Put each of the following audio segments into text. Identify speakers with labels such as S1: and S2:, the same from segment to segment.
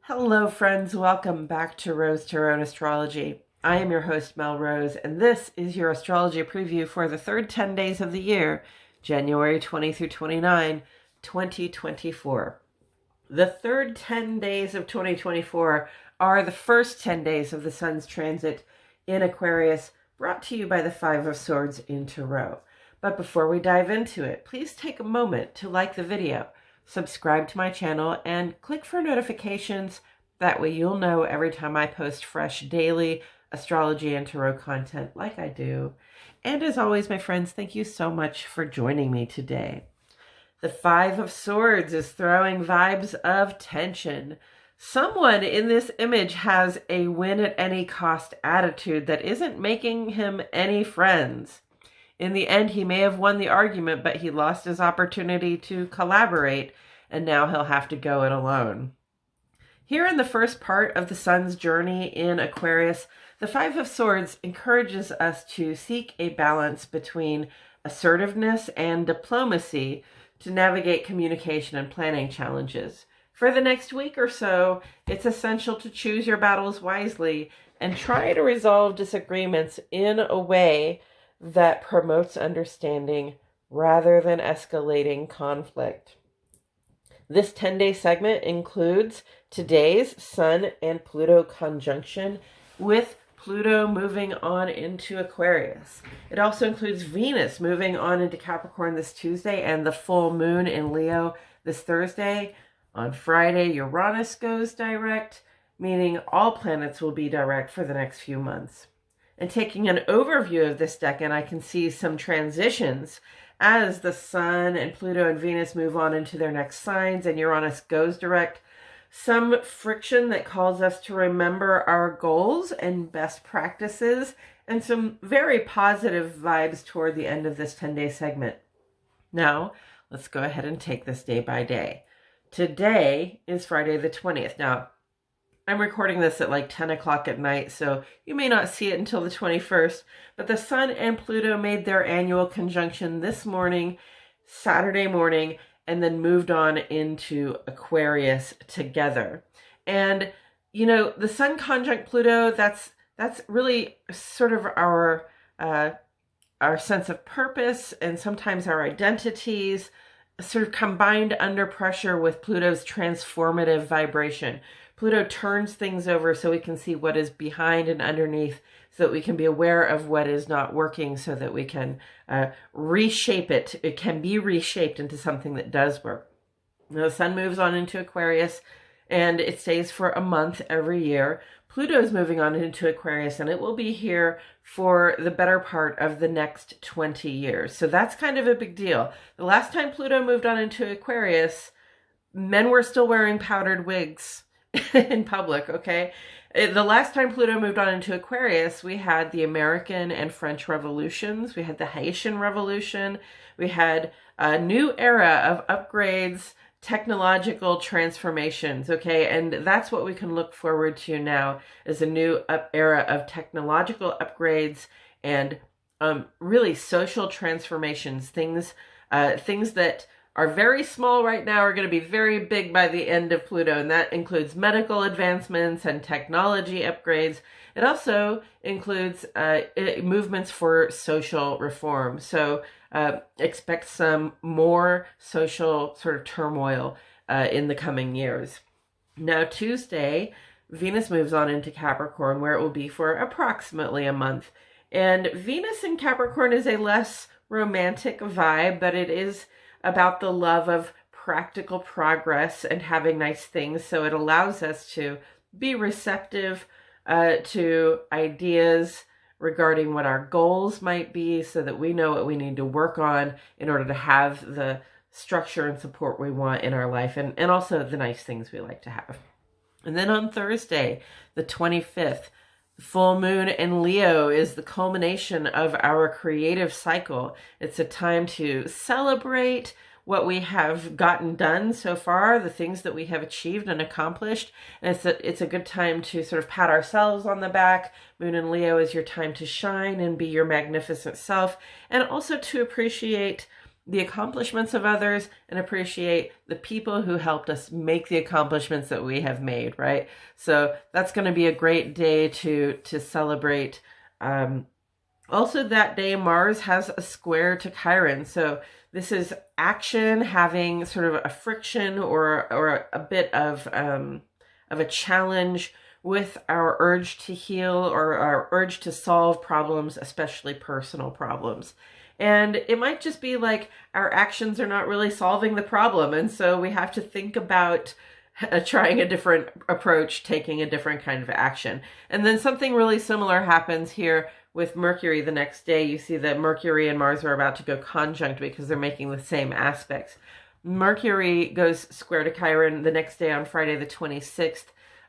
S1: Hello friends, welcome back to Rose Tarot Astrology. I am your host Mel Rose, and this is your astrology preview for the third 10 days of the year, January 20 through 29, 2024. The third 10 days of 2024 are the first 10 days of the Sun's transit in Aquarius, brought to you by the Five of Swords in Tarot. But before we dive into it, please take a moment to like the video, subscribe to my channel, and click for notifications. That way you'll know every time I post fresh daily astrology and tarot content like I do. And as always, my friends, thank you so much for joining me today. The Five of Swords is throwing vibes of tension. Someone in this image has a win at any cost attitude that isn't making him any friends. In the end, he may have won the argument, but he lost his opportunity to collaborate, and now he'll have to go it alone. Here in the first part of the Sun's journey in Aquarius, the Five of Swords encourages us to seek a balance between assertiveness and diplomacy to navigate communication and planning challenges. For the next week or so, it's essential to choose your battles wisely and try to resolve disagreements in a way that promotes understanding rather than escalating conflict. This 10-day segment includes today's Sun and Pluto conjunction, with Pluto moving on into Aquarius. It also includes Venus moving on into Capricorn this Tuesday and the full moon in Leo this Thursday. On Friday, Uranus goes direct, meaning all planets will be direct for the next few months. And taking an overview of this decan, I can see some transitions as the Sun and Pluto and Venus move on into their next signs and Uranus goes direct. Some friction that calls us to remember our goals and best practices, and some very positive vibes toward the end of this 10-day segment. Now, let's go ahead and take this day by day. Today is Friday the 20th. Now, I'm recording this at like 10 o'clock at night, so you may not see it until the 21st, but the Sun and Pluto made their annual conjunction this morning, Saturday morning, and then moved on into Aquarius together. And, you know, the Sun conjunct Pluto, that's really sort of our sense of purpose and sometimes our identities, sort of combined under pressure with Pluto's transformative vibration. Pluto turns things over so we can see what is behind and underneath, so that we can be aware of what is not working, so that we can reshape it. It can be reshaped into something that does work. Now, the Sun moves on into Aquarius, and it stays for a month every year. Pluto is moving on into Aquarius, and it will be here for the better part of the next 20 years. So that's kind of a big deal. The last time Pluto moved on into Aquarius, men were still wearing powdered wigs in public, okay? The last time Pluto moved on into Aquarius, we had the American and French revolutions. We had the Haitian Revolution. We had a new era of upgrades, technological transformations, okay? And that's what we can look forward to now, is a new era of technological upgrades and really social transformations. Things that are very small right now are going to be very big by the end of Pluto, and that includes medical advancements and technology upgrades. It also includes movements for social reform. So expect some more social sort of turmoil in the coming years. Now, Tuesday, Venus moves on into Capricorn, where it will be for approximately a month. And Venus in Capricorn is a less romantic vibe, but it is about the love of practical progress and having nice things. So it allows us to be receptive to ideas regarding what our goals might be, so that we know what we need to work on in order to have the structure and support we want in our life, and also the nice things we like to have. And then on Thursday, the 25th, the full moon in Leo is the culmination of our creative cycle. It's a time to celebrate what we have gotten done so far, the things that we have achieved and accomplished. And it's a good time to sort of pat ourselves on the back. Moon in Leo is your time to shine and be your magnificent self, and also to appreciate the accomplishments of others and appreciate the people who helped us make the accomplishments that we have made, right? So that's going to be a great day to celebrate. Also that day, Mars has a square to Chiron. So this is action having sort of a friction or a bit of a challenge with our urge to heal or our urge to solve problems, especially personal problems. And it might just be like our actions are not really solving the problem. And so we have to think about trying a different approach, taking a different kind of action. And then something really similar happens here with Mercury the next day. You see that Mercury and Mars are about to go conjunct because they're making the same aspects. Mercury goes square to Chiron the next day on Friday the 26th.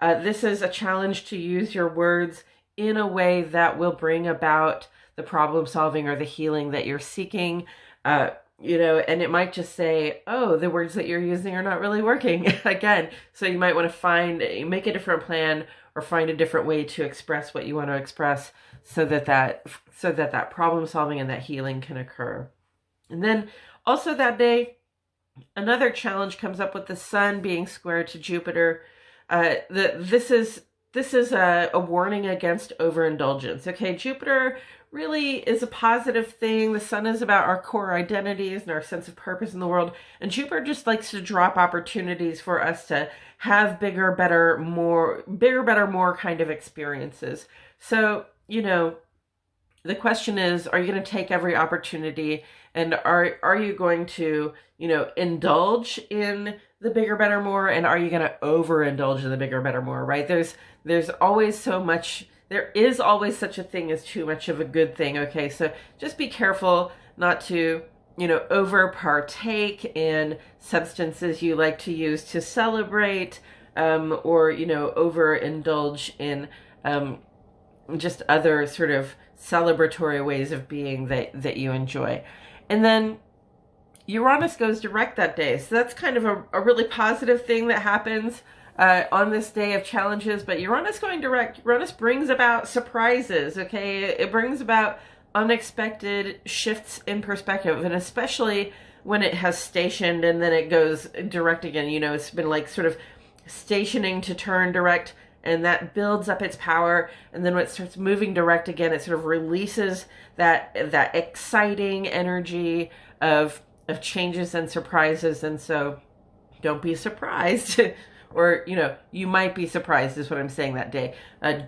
S1: This is a challenge to use your words in a way that will bring about the problem solving or the healing that you're seeking, and it might just say, oh, the words that you're using are not really working again. So you might want to make a different plan or find a different way to express what you want to express so that problem solving and that healing can occur. And then also that day, another challenge comes up with the sun being square to Jupiter. This is a warning against overindulgence. Okay, Jupiter really is a positive thing. The sun is about our core identities and our sense of purpose in the world. And Jupiter just likes to drop opportunities for us to have bigger, better, more kind of experiences. So, the question is, are you going to take every opportunity, and are you going to, indulge in the bigger, better, more, and are you going to overindulge in the bigger, better, more, right? There's always so much. There is always such a thing as too much of a good thing, okay? So just be careful not to, over partake in substances you like to use to celebrate, or, overindulge in just other sort of celebratory ways of being that you enjoy. And then Uranus goes direct that day. So that's kind of a really positive thing that happens on this day of challenges. But Uranus going direct, Uranus brings about surprises, okay? It brings about unexpected shifts in perspective, and especially when it has stationed and then it goes direct again. It's been like sort of stationing to turn direct, and that builds up its power. And then when it starts moving direct again, it sort of releases that exciting energy of changes and surprises. And so don't be surprised or, you might be surprised is what I'm saying that day.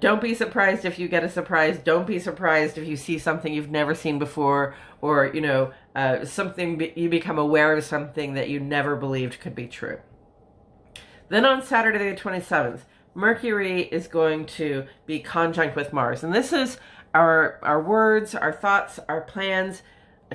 S1: Don't be surprised if you get a surprise. Don't be surprised if you see something you've never seen before, or, something, you become aware of something that you never believed could be true. Then on Saturday the 27th, Mercury is going to be conjunct with Mars. And this is our words, our thoughts, our plans,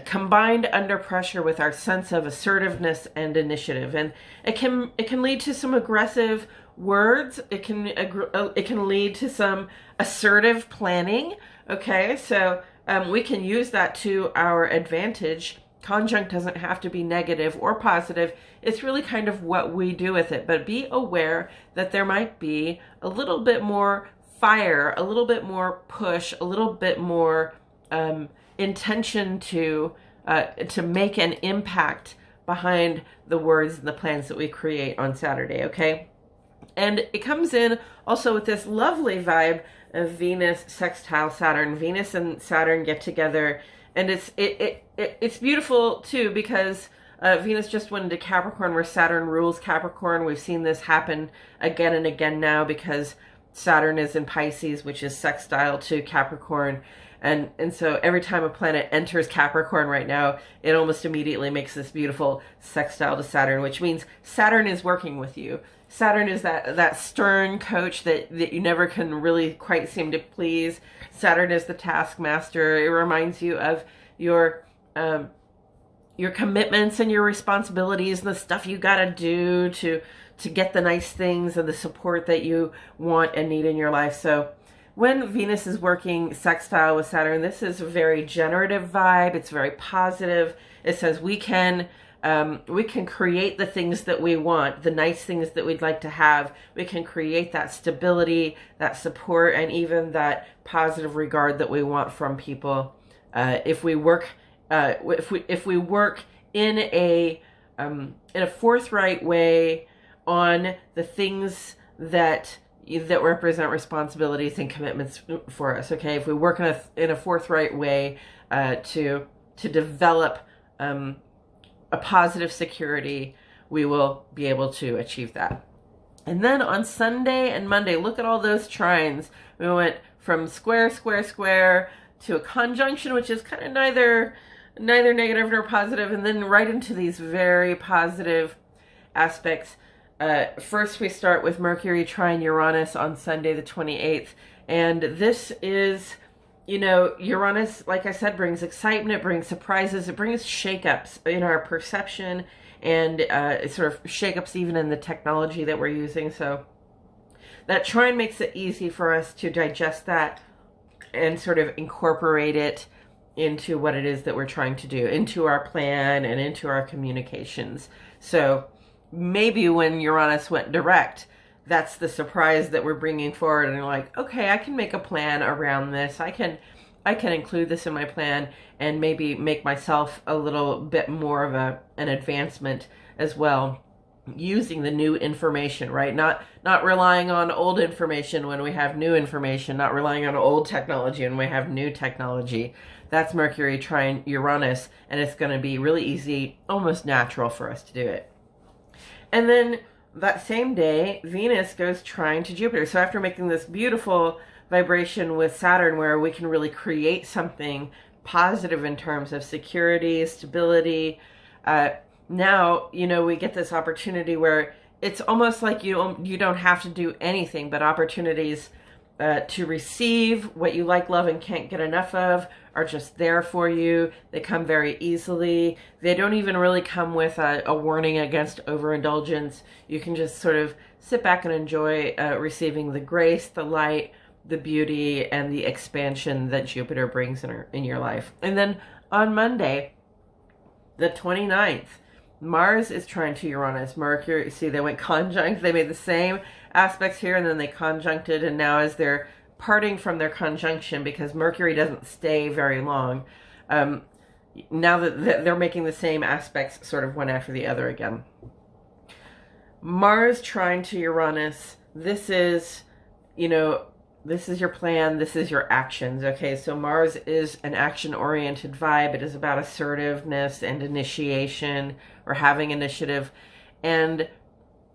S1: combined under pressure with our sense of assertiveness and initiative. And it can lead to some aggressive words. It can lead to some assertive planning. Okay, so we can use that to our advantage. Conjunct doesn't have to be negative or positive. It's really kind of what we do with it. But be aware that there might be a little bit more fire, a little bit more push, a little bit more intention to make an impact behind the words and the plans that we create on Saturday, okay? And it comes in also with this lovely vibe of Venus sextile Saturn. Venus and Saturn get together, and it's beautiful too, because Venus just went into Capricorn, where Saturn rules Capricorn. We've seen this happen again and again now because Saturn is in Pisces, which is sextile to Capricorn. And so every time a planet enters Capricorn right now, it almost immediately makes this beautiful sextile to Saturn, which means Saturn is working with you. Saturn is that stern coach that you never can really quite seem to please. Saturn is the taskmaster. It reminds you of your commitments and your responsibilities and the stuff you gotta do to get the nice things and the support that you want and need in your life. So when Venus is working sextile with Saturn, this is a very generative vibe. It's very positive. It says we can create the things that we want, the nice things that we'd like to have. We can create that stability, that support, and even that positive regard that we want from people. If we work in a forthright way on the things that represent responsibilities and commitments for us. Okay, if we work in a forthright way to develop a positive security, we will be able to achieve that. And then on Sunday and Monday, look at all those trines. We went from square, square, square to a conjunction, which is kind of neither negative nor positive, and then right into these very positive aspects. First, we start with Mercury trine Uranus on Sunday the 28th. And this is, Uranus, like I said, brings excitement, it brings surprises, it brings shakeups in our perception, and it sort of shakeups even in the technology that we're using. So that trine makes it easy for us to digest that and sort of incorporate it into what it is that we're trying to do, into our plan and into our communications. So maybe when Uranus went direct, that's the surprise that we're bringing forward, and you're like, okay, I can make a plan around this. I can include this in my plan and maybe make myself a little bit more of an advancement as well, using the new information, right? Not relying on old information when we have new information, not relying on old technology when we have new technology. That's Mercury trine Uranus, and it's going to be really easy, almost natural for us to do it. And then that same day, Venus goes trine to Jupiter. So after making this beautiful vibration with Saturn, where we can really create something positive in terms of security, stability, now, we get this opportunity where it's almost like you don't have to do anything, but opportunities to receive what you like, love, and can't get enough of are just there for you. They come very easily. They don't even really come with a warning against overindulgence. You can just sort of sit back and enjoy receiving the grace, the light, the beauty, and the expansion that Jupiter brings in your life. And then on Monday, the 29th, Mars is trine to Uranus. Mercury, see, they went conjunct. They made the same aspects here, and then they conjuncted, and now as they're parting from their conjunction, because Mercury doesn't stay very long, now that they're making the same aspects sort of one after the other again. Mars trine to Uranus, this is your plan, this is your actions, okay? So Mars is an action-oriented vibe. It is about assertiveness and initiation, or having initiative. And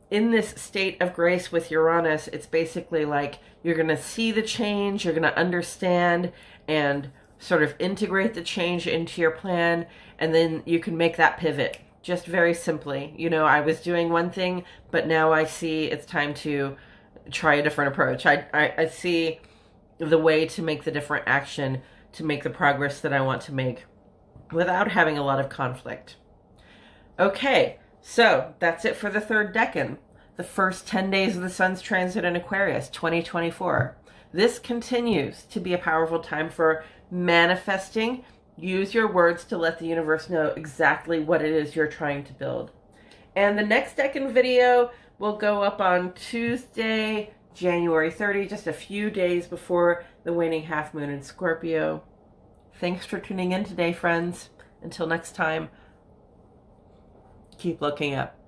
S1: in this state of grace with Uranus, it's basically like you're going to see the change, you're going to understand and sort of integrate the change into your plan, and then you can make that pivot just very simply. I was doing one thing, but now I see it's time to try a different approach. I see the way to make the different action to make the progress that I want to make without having a lot of conflict. Okay, so that's it for the third decan, the first 10 days of the Sun's transit in Aquarius, 2024. This continues to be a powerful time for manifesting. Use your words to let the universe know exactly what it is you're trying to build. And the next decan video will go up on Tuesday, January 30, just a few days before the waning half moon in Scorpio. Thanks for tuning in today, friends. Until next time, keep looking up.